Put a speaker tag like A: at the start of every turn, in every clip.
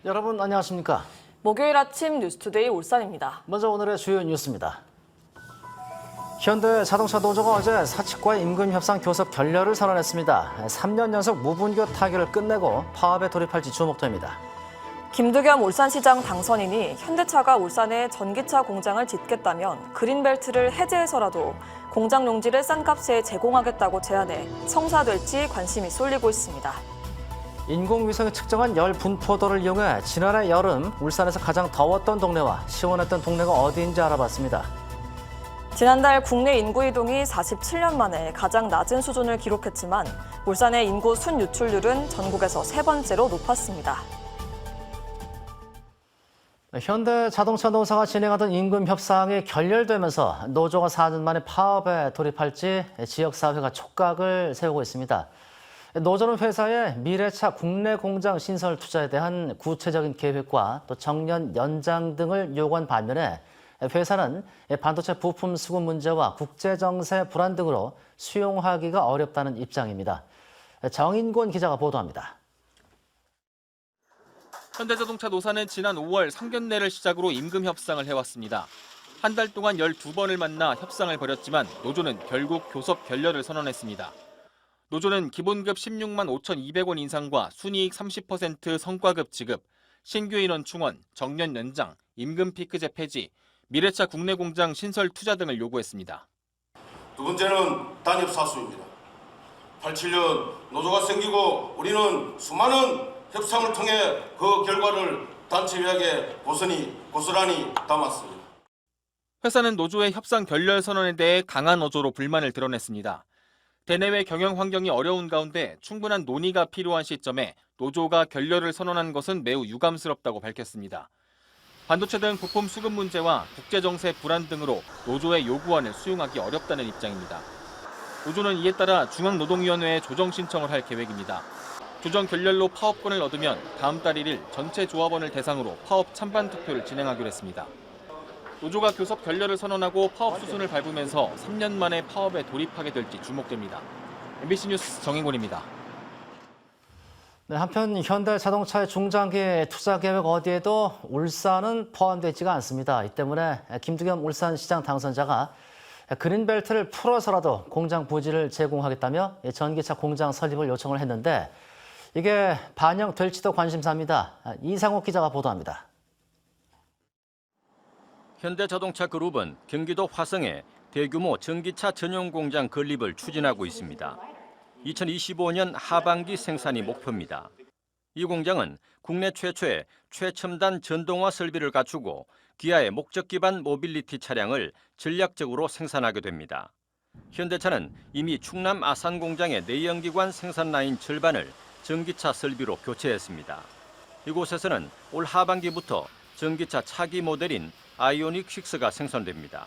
A: 여러분 안녕하십니까?
B: 목요일 아침 뉴스투데이 울산입니다.
A: 먼저 오늘의 주요 뉴스입니다. 현대 자동차 노조가 어제 사측과의 임금 협상 교섭 결렬을 선언했습니다. 3년 연속 무분교 타결을 끝내고 파업에 돌입할지 주목됩니다.
B: 김두겸 울산시장 당선인이 현대차가 울산에 전기차 공장을 짓겠다면 그린벨트를 해제해서라도 공장 용지를 싼 값에 제공하겠다고 제안해 성사될지 관심이 쏠리고 있습니다.
A: 인공위성이 측정한 열 분포도를 이용해 지난해 여름 울산에서 가장 더웠던 동네와 시원했던 동네가 어디인지 알아봤습니다.
B: 지난달 국내 인구 이동이 47년 만에 가장 낮은 수준을 기록했지만 울산의 인구 순유출률은 전국에서 세 번째로 높았습니다.
A: 현대 자동차 노사가 진행하던 임금 협상이 결렬되면서 노조가 4년 만에 파업에 돌입할지 지역사회가 촉각을 세우고 있습니다. 노조는 회사의 미래차 국내 공장 신설 투자에 대한 구체적인 계획과 또 정년 연장 등을 요구한 반면에 회사는 반도체 부품 수급 문제와 국제정세 불안 등으로 수용하기가 어렵다는 입장입니다. 정인곤 기자가 보도합니다.
C: 현대자동차 노사는 지난 5월 상견례를 시작으로 임금 협상을 해왔습니다. 한 달 동안 12번을 만나 협상을 벌였지만 노조는 결국 교섭 결렬을 선언했습니다. 노조는 기본급 16만 5,200원 인상과 순이익 30% 성과급 지급, 신규 인원 충원, 정년 연장, 임금 피크제 폐지, 미래차 국내 공장 신설 투자 등을 요구했습니다.
D: 두 번째는 단협 사수입니다. 87년 노조가 생기고 우리는 수많은 협상을 통해 그 결과를 단체 위약에 고스란히 담았습니다.
C: 회사는 노조의 협상 결렬 선언에 대해 강한 어조로 불만을 드러냈습니다. 대내외 경영 환경이 어려운 가운데 충분한 논의가 필요한 시점에 노조가 결렬을 선언한 것은 매우 유감스럽다고 밝혔습니다. 반도체 등 부품 수급 문제와 국제정세 불안 등으로 노조의 요구안을 수용하기 어렵다는 입장입니다. 노조는 이에 따라 중앙노동위원회에 조정 신청을 할 계획입니다. 조정 결렬로 파업권을 얻으면 다음 달 1일 전체 조합원을 대상으로 파업 찬반 투표를 진행하기로 했습니다. 노조가 교섭 결렬을 선언하고 파업 수순을 밟으면서 3년 만에 파업에 돌입하게 될지 주목됩니다. MBC 뉴스 정인곤입니다.
A: 네, 한편 현대자동차의 중장기 투자 계획 어디에도 울산은 포함되어 있지가 않습니다. 이 때문에 김두겸 울산시장 당선자가 그린벨트를 풀어서라도 공장 부지를 제공하겠다며 전기차 공장 설립을 요청을 했는데 이게 반영될지도 관심사입니다. 이상욱 기자가 보도합니다.
E: 현대자동차 그룹은 경기도 화성에 대규모 전기차 전용 공장 건립을 추진하고 있습니다. 2025년 하반기 생산이 목표입니다. 이 공장은 국내 최초의 최첨단 전동화 설비를 갖추고 기아의 목적 기반 모빌리티 차량을 전략적으로 생산하게 됩니다. 현대차는 이미 충남 아산 공장의 내연기관 생산 라인 절반을 전기차 설비로 교체했습니다. 이곳에서는 올 하반기부터 전기차 차기 모델인 아이오닉 6가 생산됩니다.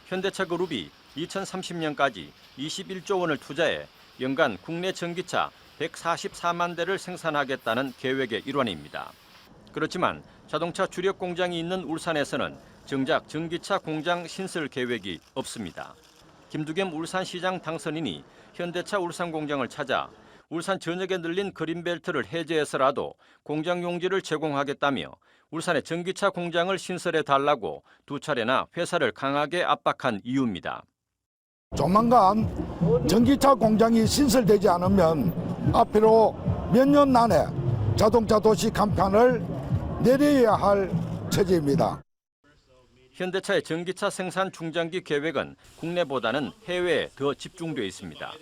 E: 현대차 그룹이 2030년까지 21조 원을 투자해 연간 국내 전기차 144만 대를 생산하겠다는 계획의 일환입니다. 그렇지만 자동차 주력 공장이 있는 울산에서는 정작 전기차 공장 신설 계획이 없습니다. 김두겸 울산시장 당선인이 현대차 울산 공장을 찾아 울산 전역에 늘린 그린벨트를 해제해서라도 공장 용지를 제공하겠다며 울산에 전기차 공장을 신설해달라고 두 차례나 회사를 강하게 압박한 이유입니다.
F: 조만간 전기차 공장이 신설되지 않으면 앞으로 몇 년 안에 자동차 도시 간판을 내려야 할 처지입니다.
E: 현대차의 전기차 생산 중장기 계획은 국내보다는 해외에 더 집중돼 있습니다.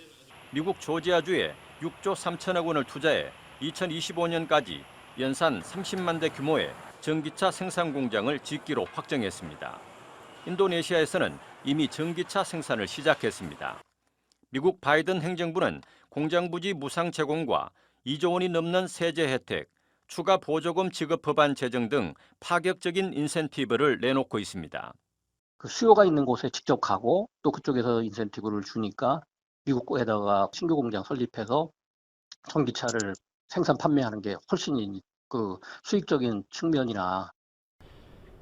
E: 미국 조지아주에 6조 3천억 원을 투자해 2025년까지 연산 30만 대 규모의 전기차 생산 공장을 짓기로 확정했습니다. 인도네시아에서는 이미 전기차 생산을 시작했습니다. 미국 바이든 행정부는 공장 부지 무상 제공과 2조 원이 넘는 세제 혜택, 추가 보조금 지급 법안 제정 등 파격적인 인센티브를 내놓고 있습니다.
G: 그 수요가 있는 곳에 직접 가고 또 그쪽에서 인센티브를 주니까 미국에다가 신규 공장 설립해서 전기차를 생산 판매하는 게 훨씬 그 수익적인 측면이나.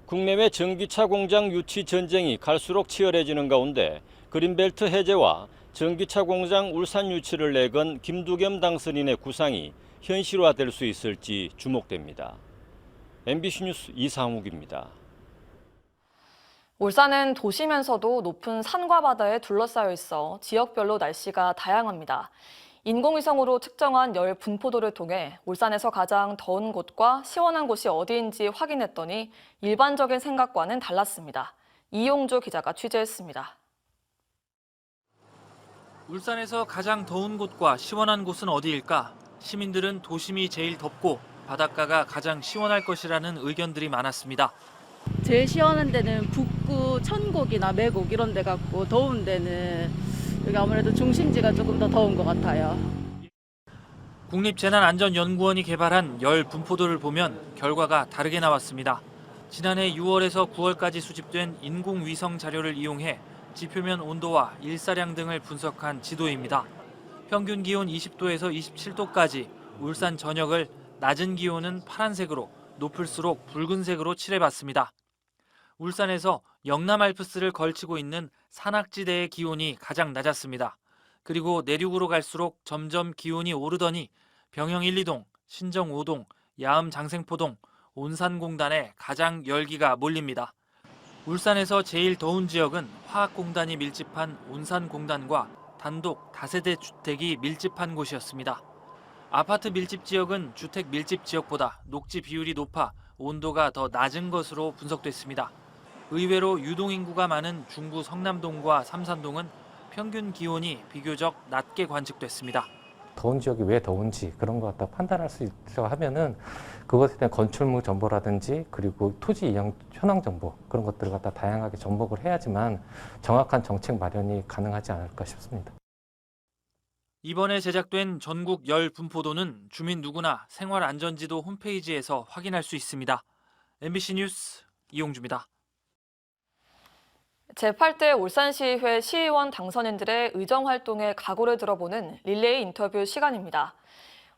E: 국내외 전기차 공장 유치 전쟁이 갈수록 치열해지는 가운데 그린벨트 해제와 전기차 공장 울산 유치를 내건 김두겸 당선인의 구상이 현실화될 수 있을지 주목됩니다. MBC 뉴스 이상욱입니다.
B: 울산은 도시면서도 높은 산과 바다에 둘러싸여 있어 지역별로 날씨가 다양합니다. 인공위성으로 측정한 열 분포도를 통해 울산에서 가장 더운 곳과 시원한 곳이 어디인지 확인했더니 일반적인 생각과는 달랐습니다. 이용주 기자가 취재했습니다.
H: 울산에서 가장 더운 곳과 시원한 곳은 어디일까? 시민들은 도심이 제일 덥고 바닷가가 가장 시원할 것이라는 의견들이 많았습니다.
I: 제일 시원한 데는 북구, 천곡이나 매곡 이런 데 같고 더운 데는 여기 아무래도 중심지가 조금 더 더운 것 같아요.
H: 국립재난안전연구원이 개발한 열 분포도를 보면 결과가 다르게 나왔습니다. 지난해 6월에서 9월까지 수집된 인공위성 자료를 이용해 지표면 온도와 일사량 등을 분석한 지도입니다. 평균 기온 20도에서 27도까지 울산 전역을 낮은 기온은 파란색으로 높을수록 붉은색으로 칠해봤습니다. 울산에서 영남 알프스를 걸치고 있는 산악지대의 기온이 가장 낮았습니다. 그리고 내륙으로 갈수록 점점 기온이 오르더니 병영 1, 2동, 신정 5동, 야암 장생포동, 온산공단에 가장 열기가 몰립니다. 울산에서 제일 더운 지역은 화학공단이 밀집한 온산공단과 단독 다세대 주택이 밀집한 곳이었습니다. 아파트 밀집 지역은 주택 밀집 지역보다 녹지 비율이 높아 온도가 더 낮은 것으로 분석됐습니다. 의외로 유동인구가 많은 중구 성남동과 삼산동은 평균 기온이 비교적 낮게 관측됐습니다.
J: 더운 지역이 왜 더운지 그런 거 갖다 판단할 수 있어 하면은 그것에 대한 건축물 정보라든지 그리고 토지 이용 현황 정보 그런 것들을 갖다 다양하게 접목을 해야지만 정확한 정책 마련이 가능하지 않을까 싶습니다.
H: 이번에 제작된 전국 열 분포도는 주민 누구나 생활안전지도 홈페이지에서 확인할 수 있습니다. MBC 뉴스 이용주입니다.
B: 제8대 울산시의회 시의원 당선인들의 의정활동에 각오를 들어보는 릴레이 인터뷰 시간입니다.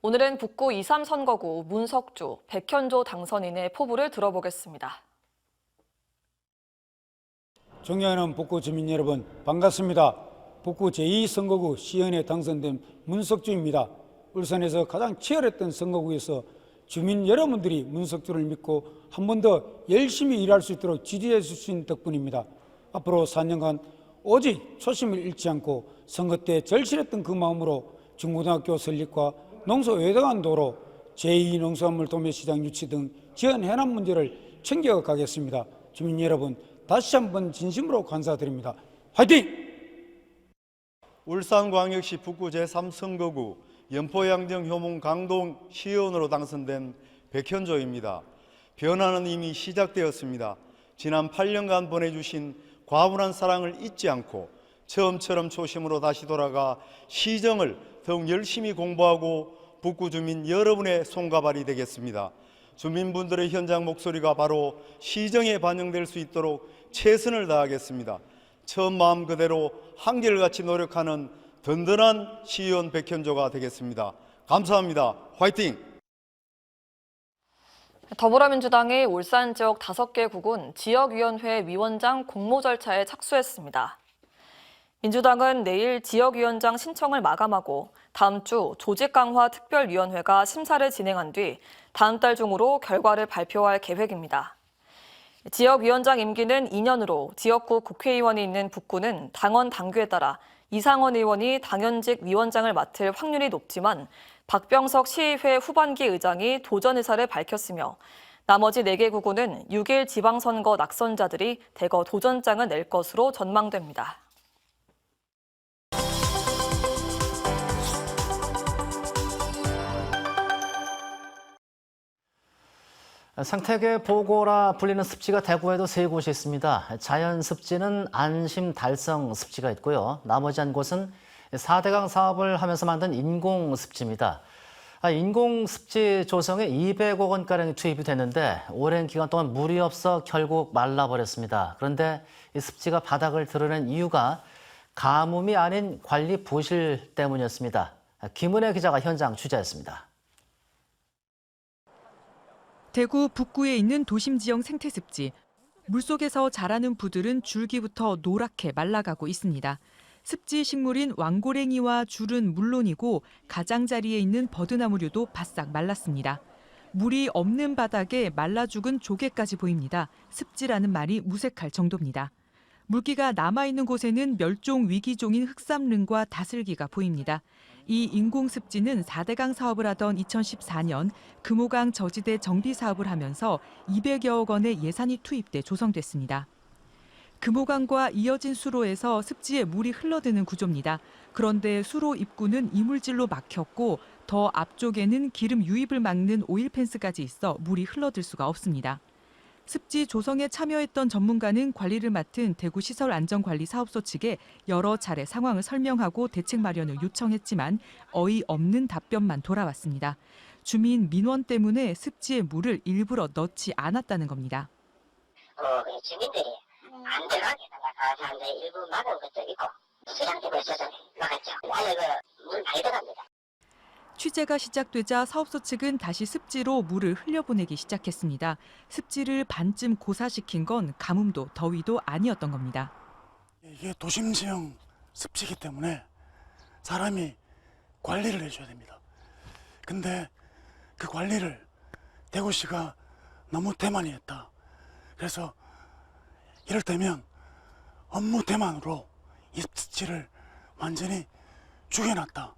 B: 오늘은 북구 2, 3선거구 문석주, 백현조 당선인의 포부를 들어보겠습니다.
K: 존경하는 북구 주민 여러분 반갑습니다. 북구 제2선거구 시의원에 당선된 문석주입니다. 울산에서 가장 치열했던 선거구에서 주민 여러분들이 문석주를 믿고 한 번 더 열심히 일할 수 있도록 지지해 주신 덕분입니다. 앞으로 4년간 오직 초심을 잃지 않고 선거 때 절실했던 그 마음으로 중고등학교 설립과 농소 외곽안 도로, 제2농수산물 도매시장 유치 등 지원 해남 문제를 챙겨가겠습니다. 주민 여러분 다시 한번 진심으로 감사드립니다. 화이팅!
L: 울산광역시 북구 제3선거구 연포양정 효문 강동 시의원으로 당선된 백현조입니다. 변화는 이미 시작되었습니다. 지난 8년간 보내주신 과분한 사랑을 잊지 않고 처음처럼 초심으로 다시 돌아가 시정을 더욱 열심히 공부하고 북구 주민 여러분의 손과 발이 되겠습니다. 주민분들의 현장 목소리가 바로 시정에 반영될 수 있도록 최선을 다하겠습니다. 처음 마음 그대로 한결같이 노력하는 든든한 시의원 백현조가 되겠습니다. 감사합니다. 화이팅!
B: 더불어민주당이 울산 지역 5개 구군 지역위원회 위원장 공모 절차에 착수했습니다. 민주당은 내일 지역위원장 신청을 마감하고 다음 주 조직강화 특별위원회가 심사를 진행한 뒤 다음 달 중으로 결과를 발표할 계획입니다. 지역위원장 임기는 2년으로 지역구 국회의원이 있는 북구는 당원 당규에 따라 이상원 의원이 당연직 위원장을 맡을 확률이 높지만 박병석 시의회 후반기 의장이 도전 의사를 밝혔으며 나머지 4개 구군은 6일 지방선거 낙선자들이 대거 도전장을 낼 것으로 전망됩니다.
A: 생태계 보고라 불리는 습지가 대구에도 3곳이 있습니다. 자연 습지는 안심 달성 습지가 있고요. 나머지 한 곳은 4대강 사업을 하면서 만든 인공 습지입니다. 인공 습지 조성에 200억 원가량이 투입이 됐는데 오랜 기간 동안 물이 없어 결국 말라버렸습니다. 그런데 이 습지가 바닥을 드러낸 이유가 가뭄이 아닌 관리 부실 때문이었습니다. 김은혜 기자가 현장 취재했습니다.
M: 대구 북구에 있는 도심지형 생태습지. 물속에서 자라는 부들은 줄기부터 노랗게 말라가고 있습니다. 습지 식물인 왕고랭이와 줄은 물론이고 가장자리에 있는 버드나무류도 바싹 말랐습니다. 물이 없는 바닥에 말라 죽은 조개까지 보입니다. 습지라는 말이 무색할 정도입니다. 물기가 남아있는 곳에는 멸종 위기종인 흑삼릉과 다슬기가 보입니다. 이 인공습지는 4대강 사업을 하던 2014년 금호강 저지대 정비 사업을 하면서 200여억 원의 예산이 투입돼 조성됐습니다. 금호강과 이어진 수로에서 습지에 물이 흘러드는 구조입니다. 그런데 수로 입구는 이물질로 막혔고 더 앞쪽에는 기름 유입을 막는 오일 펜스까지 있어 물이 흘러들 수가 없습니다. 습지 조성에 참여했던 전문가는 관리를 맡은 대구시설안전관리사업소 측에 여러 차례 상황을 설명하고 대책 마련을 요청했지만 어이없는 답변만 돌아왔습니다. 주민 민원 때문에 습지에 물을 일부러 넣지 않았다는 겁니다.
N: 주민들이 안 들어가게 사람들이 일부 막은 것도 있고 수량적으로 있어서 막았죠. 원래 물 많이 들어갑니다.
M: 취재가 시작되자 사업소 측은 다시 습지로 물을 흘려보내기 시작했습니다. 습지를 반쯤 고사시킨 건 가뭄도 더위도 아니었던 겁니다.
O: 이게 도심지형 습지이기 때문에 사람이 관리를 해줘야 됩니다. 근데 그 관리를 대구시가 너무 대만히 했다. 그래서 이를테면 업무 대만으로 이 습지를 완전히 죽여놨다.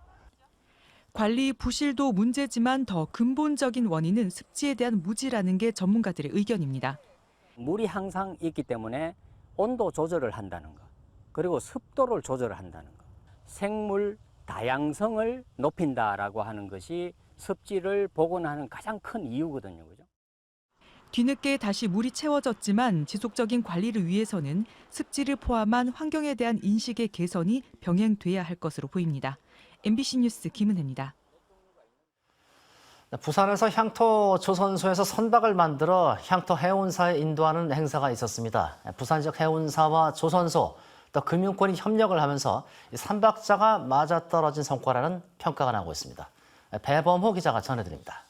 M: 관리 부실도 문제지만 더 근본적인 원인은 습지에 대한 무지라는 게 전문가들의 의견입니다.
P: 물이 항상 있기 때문에 온도 조절을 한다는 것, 그리고 습도를 조절을 한다는 것, 생물 다양성을 높인다라고 하는 것이 습지를 복원하는 가장 큰 이유거든요. 그죠?
M: 뒤늦게 다시 물이 채워졌지만 지속적인 관리를 위해서는 습지를 포함한 환경에 대한 인식의 개선이 병행돼야 할 것으로 보입니다. MBC 뉴스 김은혜입니다.
A: 부산에서 향토 조선소에서 선박을 만들어 향토 해운사에 인도하는 행사가 있었습니다. 부산 지역 해운사와 조선소, 또 금융권이 협력을 하면서 선박자가 맞아떨어진 성과라는 평가가 나오고 있습니다. 배범호 기자가 전해드립니다.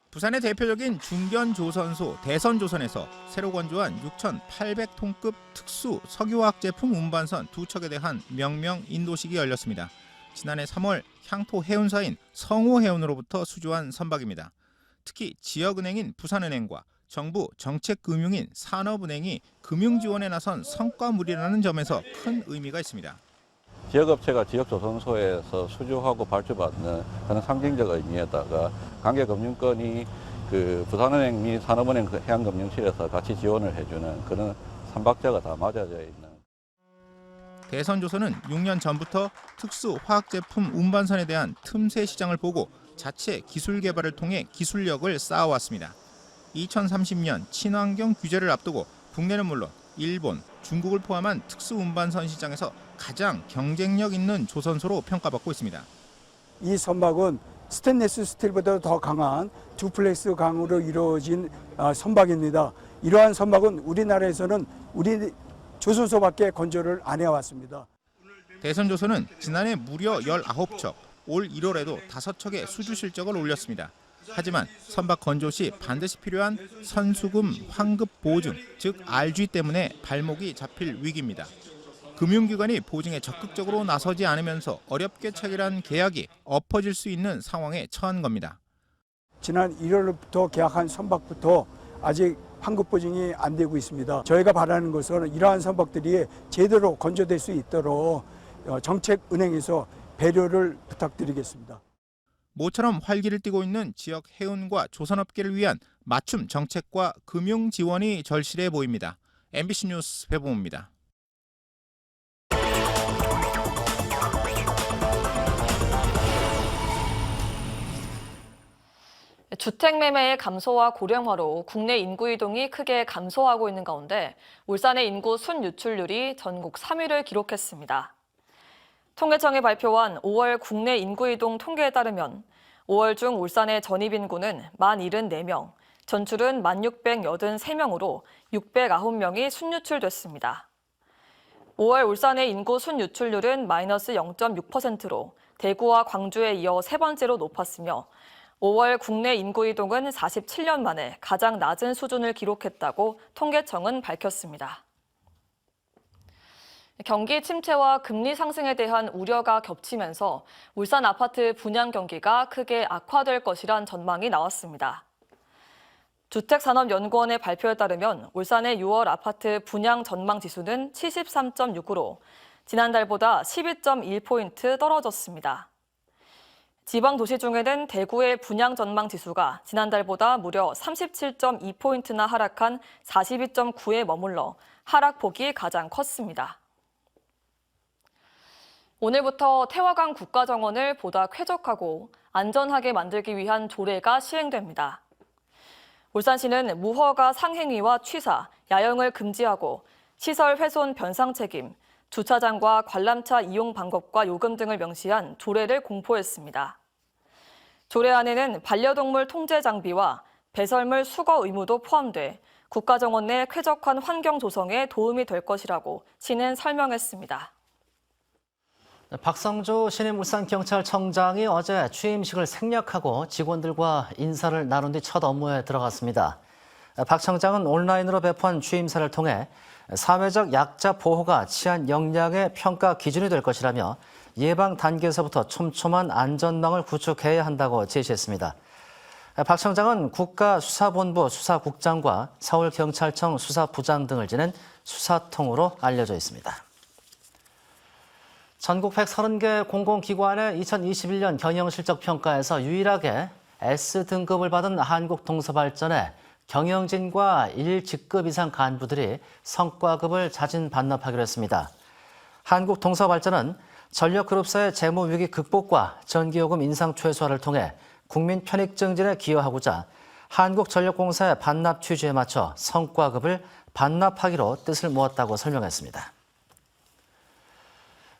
Q: 부산의 대표적인 중견조선소 대선조선에서 새로 건조한 6,800톤급 특수 석유화학 제품 운반선 2척에 대한 명명 인도식이 열렸습니다. 지난해 3월 향토 해운사인 성호해운으로부터 수주한 선박입니다. 특히 지역은행인 부산은행과 정부 정책금융인 산업은행이 금융지원에 나선 성과물이라는 점에서 큰 의미가 있습니다.
R: 지역업체가 지역조선소에서 수주하고 발주받는 그런 상징적 의미에다가 관계금융권이 부산은행 및 산업은행 해양금융실에서 같이 지원을 해주는 그런 삼박자가 다 맞아져 있는.
Q: 대선조선은 6년 전부터 특수 화학제품 운반선에 대한 틈새 시장을 보고 자체 기술 개발을 통해 기술력을 쌓아왔습니다. 2030년 친환경 규제를 앞두고 국내는 물론 일본, 중국을 포함한 특수 운반선 시장에서 가장 경쟁력 있는 조선소로 평가받고 있습니다.
K: 이 선박은 스테인리스 스틸보다 더 강한 두플렉스 강으로 이루어진 선박입니다. 이러한 선박은 우리나라에서는 우리 조선소밖에 건조를 안 해왔습니다.
Q: 대선조선은 지난해 무려 19척, 올 1월에도 5척의 수주 실적을 올렸습니다. 하지만 선박 건조 시 반드시 필요한 선수금 환급 보증, 즉 RG 때문에 발목이 잡힐 위기입니다. 금융기관이 보증에 적극적으로 나서지 않으면서 어렵게 체결한 계약이 엎어질 수 있는 상황에 처한 겁니다.
K: 지난 1월부터 계약한 선박부터 아직 환급 보증이 안 되고 있습니다. 저희가 바라는 것은 이러한 선박들이 제대로 건조될 수 있도록 정책은행에서 배려를 부탁드리겠습니다.
Q: 모처럼 활기를 띠고 있는 지역 해운과 조선업계를 위한 맞춤 정책과 금융 지원이 절실해 보입니다. MBC 뉴스 배봉호입니다.
B: 주택 매매의 감소와 고령화로 국내 인구 이동이 크게 감소하고 있는 가운데 울산의 인구 순유출률이 전국 3위를 기록했습니다. 통계청이 발표한 5월 국내 인구 이동 통계에 따르면 5월 중 울산의 전입 인구는 1074명, 전출은 1683명으로 609명이 순유출됐습니다. 5월 울산의 인구 순유출률은 마이너스 0.6%로 대구와 광주에 이어 세 번째로 높았으며 5월 국내 인구 이동은 47년 만에 가장 낮은 수준을 기록했다고 통계청은 밝혔습니다. 경기 침체와 금리 상승에 대한 우려가 겹치면서 울산 아파트 분양 경기가 크게 악화될 것이란 전망이 나왔습니다. 주택산업연구원의 발표에 따르면 울산의 6월 아파트 분양 전망 지수는 73.6으로 지난달보다 12.1포인트 떨어졌습니다. 지방 도시 중에는 대구의 분양 전망 지수가 지난달보다 무려 37.2포인트나 하락한 42.9에 머물러 하락폭이 가장 컸습니다. 오늘부터 태화강 국가정원을 보다 쾌적하고 안전하게 만들기 위한 조례가 시행됩니다. 울산시는 무허가 상행위와 취사, 야영을 금지하고 시설 훼손 변상 책임, 주차장과 관람차 이용 방법과 요금 등을 명시한 조례를 공포했습니다. 조례안에는 반려동물 통제 장비와 배설물 수거 의무도 포함돼 국가정원 내 쾌적한 환경 조성에 도움이 될 것이라고 시는 설명했습니다.
A: 박성주 신임 울산경찰청장이 어제 취임식을 생략하고 직원들과 인사를 나눈 뒤 첫 업무에 들어갔습니다. 박 청장은 온라인으로 배포한 취임사를 통해 사회적 약자 보호가 치안 역량의 평가 기준이 될 것이라며 예방 단계에서부터 촘촘한 안전망을 구축해야 한다고 제시했습니다. 박 청장은 국가수사본부 수사국장과 서울경찰청 수사부장 등을 지낸 수사통으로 알려져 있습니다. 전국 130개 공공기관의 2021년 경영실적평가에서 유일하게 S등급을 받은 한국동서발전에 경영진과 1직급 이상 간부들이 성과급을 자진 반납하기로 했습니다. 한국동서발전은 전력그룹사의 재무위기 극복과 전기요금 인상 최소화를 통해 국민 편익 증진에 기여하고자 한국전력공사의 반납 취지에 맞춰 성과급을 반납하기로 뜻을 모았다고 설명했습니다.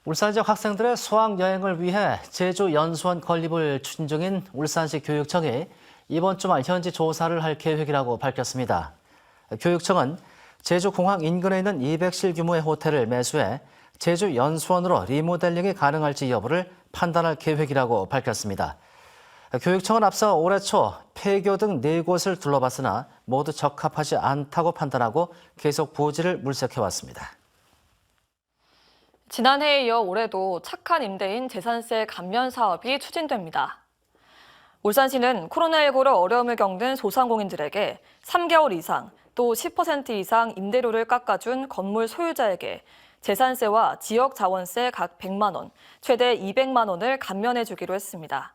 A: 울산 지역 학생들의 수학여행을 위해 제주 연수원 건립을 추진 중인 울산시 교육청이 이번 주말 현지 조사를 할 계획이라고 밝혔습니다. 교육청은 제주공항 인근에 있는 200실 규모의 호텔을 매수해 제주 연수원으로 리모델링이 가능할지 여부를 판단할 계획이라고 밝혔습니다. 교육청은 앞서 올해 초 폐교 등 4곳을 둘러봤으나 모두 적합하지 않다고 판단하고 계속 부지를 물색해왔습니다.
B: 지난해에 이어 올해도 착한 임대인 재산세 감면 사업이 추진됩니다. 울산시는 코로나19로 어려움을 겪는 소상공인들에게 3개월 이상 또 10% 이상 임대료를 깎아준 건물 소유자에게 재산세와 지역자원세 각 100만 원, 최대 200만 원을 감면해 주기로 했습니다.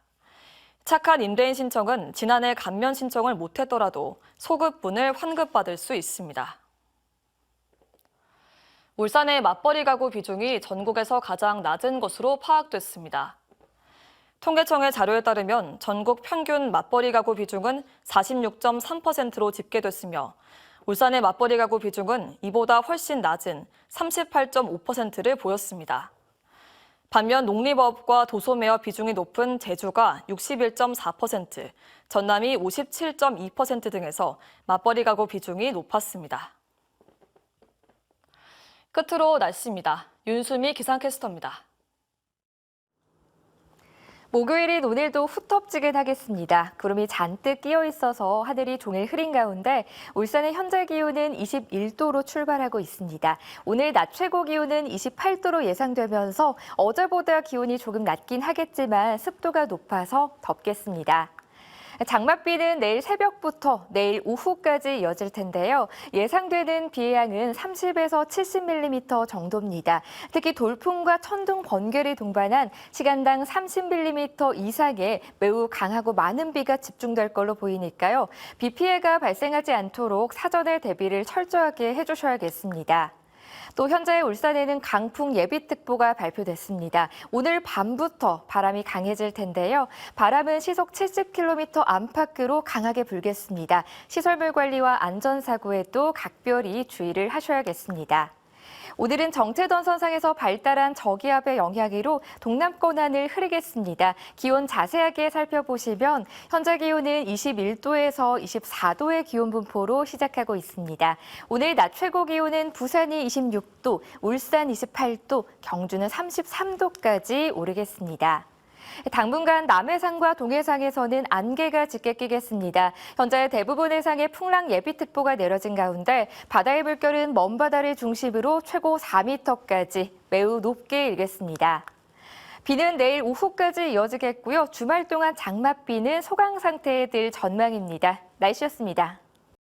B: 착한 임대인 신청은 지난해 감면 신청을 못했더라도 소급분을 환급받을 수 있습니다. 울산의 맞벌이 가구 비중이 전국에서 가장 낮은 것으로 파악됐습니다. 통계청의 자료에 따르면 전국 평균 맞벌이 가구 비중은 46.3%로 집계됐으며 울산의 맞벌이 가구 비중은 이보다 훨씬 낮은 38.5%를 보였습니다. 반면 농림업과 도소매업 비중이 높은 제주가 61.4%, 전남이 57.2% 등에서 맞벌이 가구 비중이 높았습니다. 끝으로 날씨입니다. 윤수미 기상캐스터입니다.
S: 목요일인 오늘도 후텁지근하겠습니다. 구름이 잔뜩 끼어 있어서 하늘이 종일 흐린 가운데 울산의 현재 기온은 21도로 출발하고 있습니다. 오늘 낮 최고 기온은 28도로 예상되면서 어제보다 기온이 조금 낮긴 하겠지만 습도가 높아서 덥겠습니다. 장맛비는 내일 새벽부터 내일 오후까지 이어질 텐데요. 예상되는 비의 양은 30에서 70mm 정도입니다. 특히 돌풍과 천둥, 번개를 동반한 시간당 30mm 이상의 매우 강하고 많은 비가 집중될 걸로 보이니까요. 비 피해가 발생하지 않도록 사전에 대비를 철저하게 해주셔야겠습니다. 또 현재 울산에는 강풍 예비특보가 발표됐습니다. 오늘 밤부터 바람이 강해질 텐데요. 바람은 시속 70km 안팎으로 강하게 불겠습니다. 시설물 관리와 안전사고에도 각별히 주의를 하셔야겠습니다. 오늘은 정체던 선상에서 발달한 저기압의 영향으로 동남권안을 흐리겠습니다. 기온 자세하게 살펴보시면 현재 기온은 21도에서 24도의 기온 분포로 시작하고 있습니다. 오늘 낮 최고 기온은 부산이 26도, 울산 28도, 경주는 33도까지 오르겠습니다. 당분간 남해상과 동해상에서는 안개가 짙게 끼겠습니다. 현재 대부분 해상에 풍랑 예비특보가 내려진 가운데 바다의 물결은 먼바다를 중심으로 최고 4m까지 매우 높게 일겠습니다. 비는 내일 오후까지 이어지겠고요. 주말 동안 장맛비는 소강 상태에 들 전망입니다. 날씨였습니다.